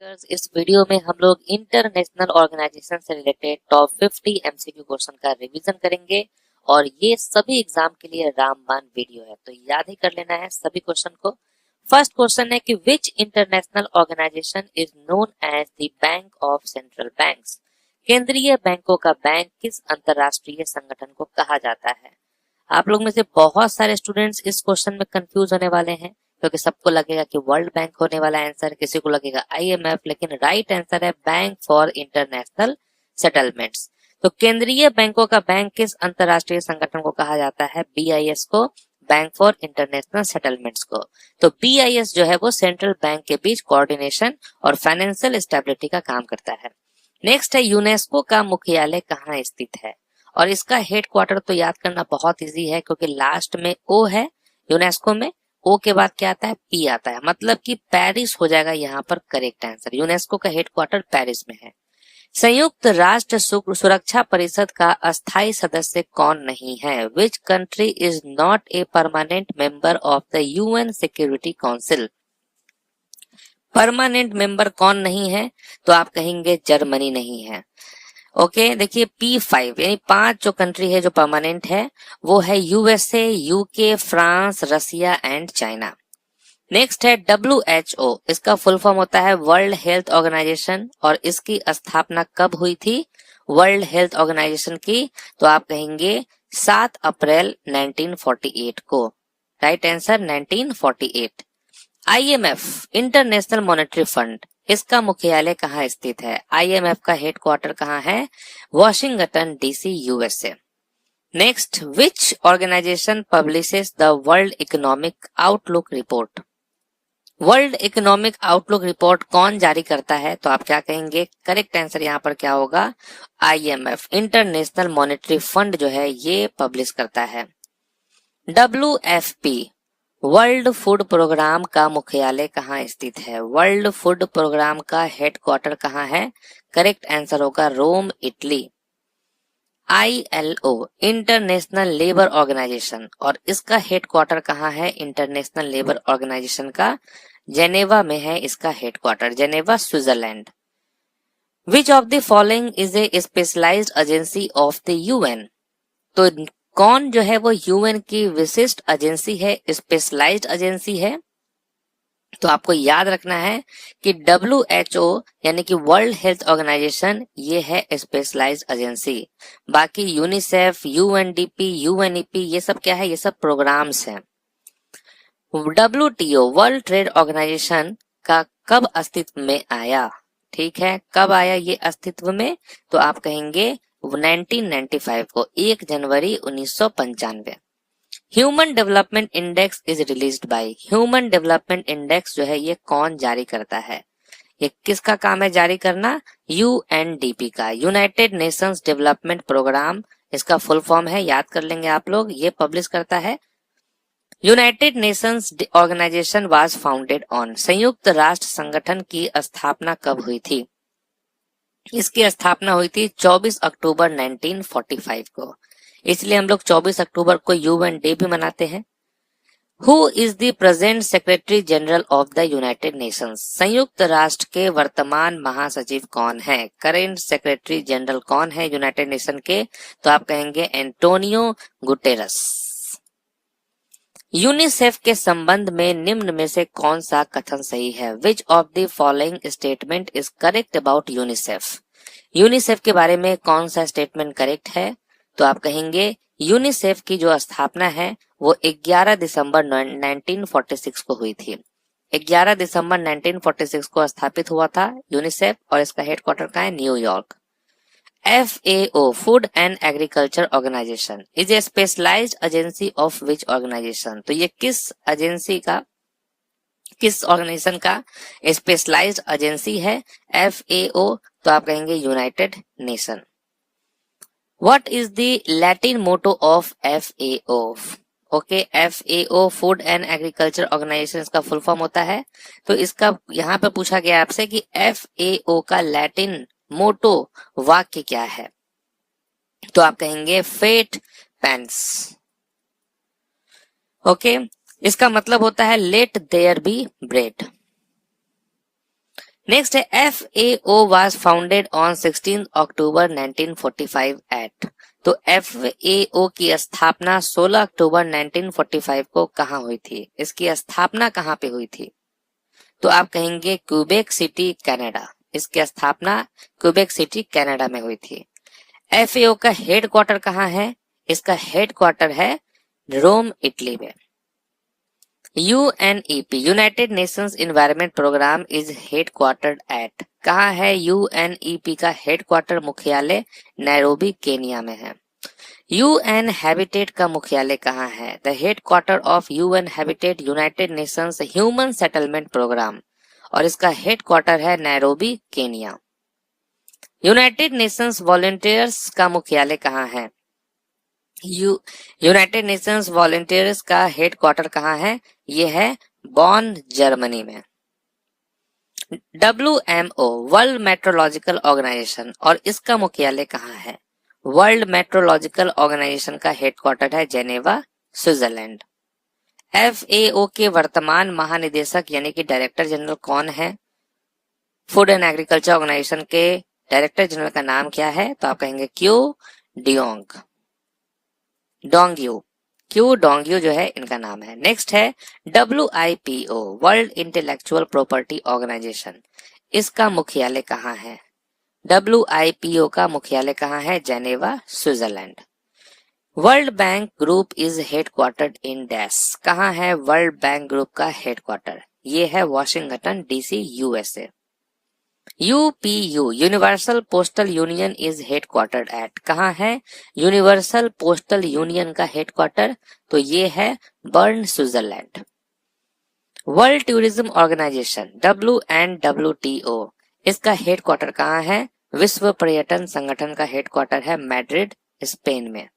Students, इस video में हम लोग इंटरनेशनल ऑर्गेनाइजेशन से रिलेटेड टॉप 50 एमसीक्यू क्वेश्चन का रिवीजन करेंगे और ये सभी एग्जाम के लिए रामबाण वीडियो है, तो याद ही कर लेना है सभी क्वेश्चन को। फर्स्ट क्वेश्चन है कि which international organisation is known as the bank of central banks. केंद्रीय बैंकों का बैंक किस अंतरराष्ट्रीय संगठन को कहा जाता है। आप लोग में से बहुत सारे स्टूडेंट्स इस क्वेश्चन में कंफ्यूज होने वाले हैं, क्योंकि सबको लगेगा कि वर्ल्ड बैंक होने वाला आंसर, किसी को लगेगा आईएमएफ, लेकिन राइट आंसर है बैंक फॉर इंटरनेशनल सेटलमेंट्स। तो केंद्रीय बैंकों का बैंक किस अंतरराष्ट्रीय संगठन को कहा जाता है? बीआईएस को, बैंक फॉर इंटरनेशनल सेटलमेंट्स को। तो बीआईएस जो है वो सेंट्रल बैंक के बीच कोऑर्डिनेशन और फाइनेंशियल स्टेबिलिटी का काम करता है। नेक्स्ट है यूनेस्को का मुख्यालय कहाँ स्थित है, और इसका हेडक्वार्टर तो याद करना बहुत इजी है, क्योंकि लास्ट में ओ है यूनेस्को में, ओ के बाद क्या आता है? पी आता है, मतलब कि पेरिस हो जाएगा यहाँ पर करेक्ट आंसर। यूनेस्को का हेडक्वार्टर पेरिस में है। संयुक्त राष्ट्र सुरक्षा परिषद का अस्थायी सदस्य कौन नहीं है? Which country is not a permanent member of the UN security council. Permanent member कौन नहीं है? तो आप कहेंगे जर्मनी नहीं है। ओके, देखिए P5 यानी 5 जो कंट्री है जो परमानेंट है वो है USA, UK, France, Russia and China. Next है WHO, इसका फुल फॉर्म होता है वर्ल्ड हेल्थ ऑर्गेनाइजेशन, और इसकी स्थापना कब हुई थी वर्ल्ड हेल्थ ऑर्गेनाइजेशन की? तो आप कहेंगे 7 अप्रैल 1948 को। Right answer 1948। IMF international monetary fund, इसका मुख्यालय कहाँ स्थित है? आईएमएफ का हेडक्वार्टर कहाँ है? Washington DC, USA. Next, which organisation publishes the world economic outlook report. World economic outlook report कौन जारी करता है? तो आप क्या कहेंगे? करेक्ट आंसर यहाँ पर क्या होगा? आईएमएफ इंटरनेशनल मॉनेटरी फंड जो है ये पब्लिश करता है। WFP वर्ल्ड फूड प्रोग्राम का मुख्यालय कहाँ स्थित है? वर्ल्ड फूड प्रोग्राम का हेडक्वार्टर कहाँ है? करेक्ट आंसर होगा Rome, Italy. ILO international labour organisation, और इसका हेडक्वार्टर कहाँ है? इंटरनेशनल लेबर ऑर्गेनाइजेशन का जेनेवा में है इसका headquarter, Geneva, Switzerland. Which of the following is a specialised agency of the UN. तो कौन जो है वो यूएन की विशिष्ट एजेंसी है, स्पेशलाइज्ड एजेंसी है? तो आपको याद रखना है कि WHO यानी कि वर्ल्ड हेल्थ ऑर्गेनाइजेशन ये है स्पेशलाइज्ड एजेंसी। बाकी यूनिसेफ, UNDP, UNEP ये सब क्या है? ये सब प्रोग्राम्स हैं। WTO वर्ल्ड ट्रेड ऑर्गेनाइजेशन का कब अस्तित्व में आया? ठीक है, कब आया ये अस्तित्व में? तो आप कहेंगे 1995 को, 1 जनवरी 1995। Human development index is released by, human development index जो है ये कौन जारी करता है? ये किसका काम है जारी करना? UNDP का, यूनाइटेड नेशंस डेवलपमेंट प्रोग्राम इसका फुल फॉर्म है, याद कर लेंगे आप लोग, ये पब्लिश करता है। United Nations organisation was founded on, संयुक्त राष्ट्र संगठन की स्थापना कब हुई थी? इसकी स्थापना हुई थी 24 अक्टूबर 1945 को, इसलिए हम लोग 24 अक्टूबर को यूएन डे भी मनाते हैं। Who is the present secretary general of the United Nations, संयुक्त राष्ट्र के वर्तमान महासचिव कौन है? करेंट सेक्रेटरी जनरल कौन है यूनाइटेड नेशन के? तो आप कहेंगे एंटोनियो गुटेरस। यूनिसेफ के संबंध में निम्न में से कौन सा कथन सही है? विच of the following statement is correct about UNICEF. UNICEF के बारे में कौन सा स्टेटमेंट करेक्ट है? तो आप कहेंगे यूनिसेफ की जो स्थापना है वो 11 दिसंबर 1946 को हुई थी। 11 दिसंबर 1946 को स्थापित हुआ था यूनिसेफ, और इसका हेडक्वार्टर कहाँ है? New York. FAO food and agriculture organisation is a specialised agency of which organisation. तो ये किस एजेंसी का, किस ऑर्गेनाइजेशन का स्पेशलाइज्ड एजेंसी है? FAO, तो आप कहेंगे United Nation. What is the Latin motto of FAO? Okay, FAO food and agriculture organisation का फुल फॉर्म होता है। तो इसका यहाँ पे पूछा गया आपसे कि FAO का लैटिन मोटो वाक्य क्या है? तो आप कहेंगे फेट पेंस। ओके, इसका मतलब होता है let there be bread. Next है FAO was founded on 16 October 1945 at. तो FAO की स्थापना 16 अक्टूबर 1945 को कहाँ हुई थी? इसकी स्थापना कहाँ पे हुई थी? तो आप कहेंगे क्यूबेक सिटी कनाडा। इसकी स्थापना क्यूबेक सिटी कनाडा में हुई थी। FAO का हेड क्वार्टर कहाँ है? इसका हेड क्वार्टर है रोम, इटली में। UNEP United Nations environment programme is headquartered at. कहाँ है UNEP का हेड क्वार्टर? मुख्यालय नैरोबी, केनिया में है। UN हैबिटेट का मुख्यालय कहाँ है? The head quarter of UN habitat United Nations human settlement programme, और इसका हेड क्वार्टर है Nairobi, Kenya. United Nations volunteers का मुख्यालय कहाँ है? यूनाइटेड नेशंस वॉलंटियर्स का हेड क्वार्टर कहाँ है? ये है बॉन, जर्मनी में। WMO वर्ल्ड मेट्रोलॉजिकल ऑर्गेनाइजेशन, और इसका मुख्यालय कहाँ है? वर्ल्ड मेट्रोलॉजिकल ऑर्गेनाइजेशन का हेड क्वार्टर है जेनेवा, स्विट्जरलैंड। FAO के वर्तमान महानिदेशक यानी कि डायरेक्टर जनरल कौन है? फूड एंड एग्रीकल्चर ऑर्गेनाइजेशन के डायरेक्टर जनरल का नाम क्या है? तो आप कहेंगे क्यू डोंग्यू जो है इनका नाम है। नेक्स्ट है WIPO world intellectual property organisation. इसका मुख्यालय कहाँ है? WIPO का मुख्यालय कहाँ है? Geneva, Switzerland. World bank group is headquartered in dash. कहाँ है वर्ल्ड बैंक ग्रुप का हेड क्वार्टर? ये है Washington DC, USA। UPU universal postal union is headquartered at. कहाँ है यूनिवर्सल पोस्टल यूनियन का हेड क्वार्टर? तो ये है Bern, Switzerland. World tourism organisation WNWTO, इसका हेड क्वार्टर कहाँ है? विश्व पर्यटन संगठन का हेड क्वार्टर है मैड्रिड, स्पेन में।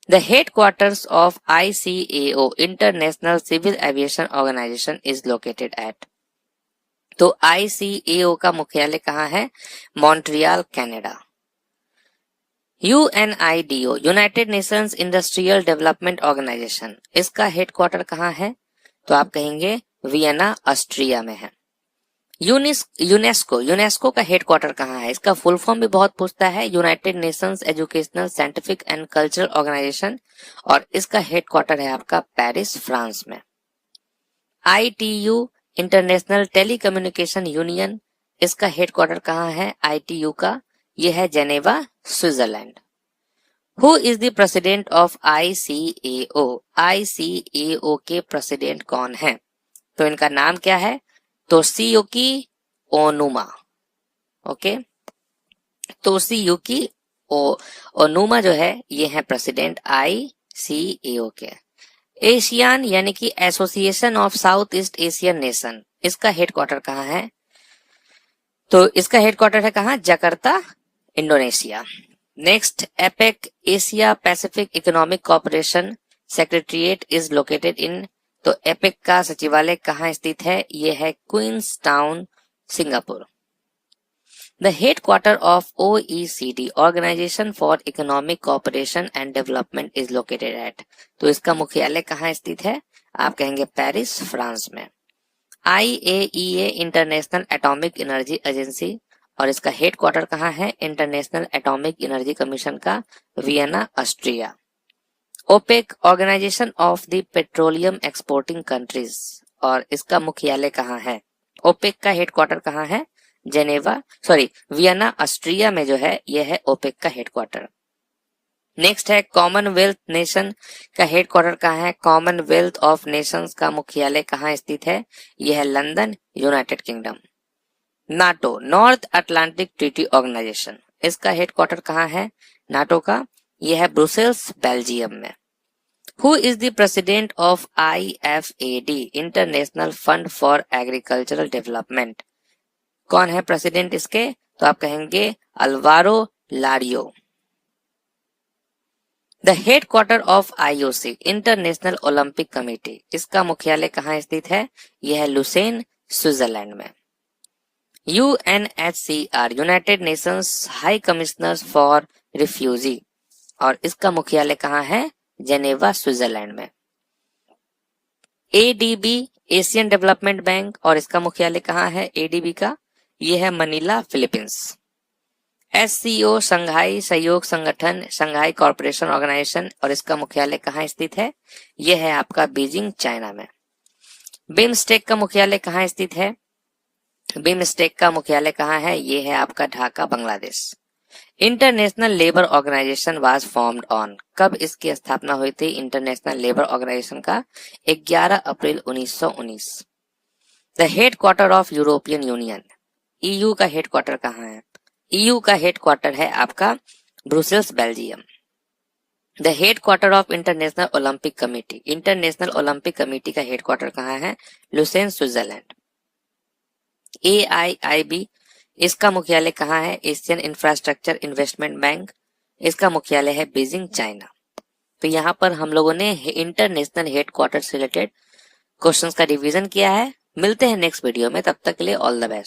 The head quarters of ICAO international civil aviation organisation is located at. तो ICAO का मुख्यालय कहाँ है? Montreal, Canada. UNIDO United Nations industrial development organisation, इसका हेड क्वार्टर कहाँ है? तो आप कहेंगे वियना, ऑस्ट्रिया में है। यूनेस्को का हेड क्वार्टर कहाँ है? इसका फुल फॉर्म भी बहुत पूछता है, United Nations educational scientific and cultural organisation, और इसका हेड क्वार्टर है आपका पेरिस, फ्रांस में। ITU इंटरनेशनल टेलीकम्युनिकेशन यूनियन, इसका हेड क्वार्टर कहाँ है? ITU का यह है Geneva, Switzerland. Who is the president of ICAO? ICAO के प्रेसिडेंट कौन है? तो इनका नाम क्या है? तोशियुकी ओनुमा। ओके, तोशियुकी ओनुमा जो है ये है प्रेसिडेंट ICAO के। एशियान यानी कि association of South East Asian nation, इसका हेड क्वार्टर कहाँ है? तो इसका हेड क्वार्टर है कहाँ? Jakarta, Indonesia. Next, APEC Asia Pacific economic corporation secretariat is located in. तो एपेक का सचिवालय कहाँ स्थित है? यह है Queenstown, Singapore. The head quarter of OECD organisation for economic corporation and development is located at. तो इसका मुख्यालय कहाँ स्थित है? आप कहेंगे पेरिस, फ्रांस में। IAEA international atomic energy agency, और इसका हेड क्वार्टर कहाँ है? इंटरनेशनल एटॉमिक एनर्जी कमीशन का Vienna, Austria. OPEC organisation of the petroleum exporting countries, और इसका मुख्यालय कहाँ है? ओपेक का हेड क्वार्टर कहाँ है? वियना, ऑस्ट्रिया में जो है यह है ओपेक का हेड क्वार्टर। नेक्स्ट है कॉमनवेल्थ नेशन का हेड क्वार्टर कहाँ है? कॉमनवेल्थ ऑफ नेशंस का मुख्यालय कहाँ स्थित है? यह है London, United Kingdom. NATO North Atlantic Treaty organisation, इसका हेड क्वार्टर कहाँ है? नाटो का यह है ब्रुसेल्स, बेल्जियम में। Who is the president of IFAD international fund for agricultural development? कौन है प्रेसिडेंट इसके? तो आप कहेंगे Alvaro Lario. The head quarter of IOC international Olympic committee, इसका मुख्यालय कहाँ स्थित है? यह है लुसेन, स्विट्जरलैंड में। UNHCR United Nations high commissioners for refugee, और इसका मुख्यालय कहाँ है? जेनेवा, स्विट्जरलैंड में। एडीबी एशियन डेवलपमेंट बैंक, और इसका मुख्यालय कहाँ है एडीबी का? ये है मनीला, फिलीपींस। एससीओ शंघाई सहयोग संगठन, शंघाई कॉरपोरेशन ऑर्गेनाइजेशन, और इसका मुख्यालय कहाँ स्थित है? यह है आपका बीजिंग, चाइना में। बिमस्टेक का मुख्यालय कहाँ स्थित है? बिमस्टेक का मुख्यालय कहाँ है? ये है आपका Dhaka, Bangladesh. International labour organisation was formed on, कब इसकी स्थापना हुई थी इंटरनेशनल लेबर ऑर्गेनाइजेशन का? 11 अप्रैल 1919। The headquarter of European union, EU का हेडक्वार्टर कहाँ है? ईयू का हेडक्वार्टर है आपका Brussels, Belgium. The headquarter of international Olympic committee, international Olympic committee का हेडक्वार्टर कहाँ है? Lausanne, Switzerland. AIIB, इसका मुख्यालय कहाँ है? एशियन इंफ्रास्ट्रक्चर इन्वेस्टमेंट बैंक, इसका मुख्यालय है बीजिंग, चाइना। तो यहाँ पर हम लोगों ने इंटरनेशनल हेडक्वार्टर से रिलेटेड क्वेश्चंस का रिवीजन किया है। मिलते हैं नेक्स्ट वीडियो में, तब तक के लिए ऑल द बेस्ट।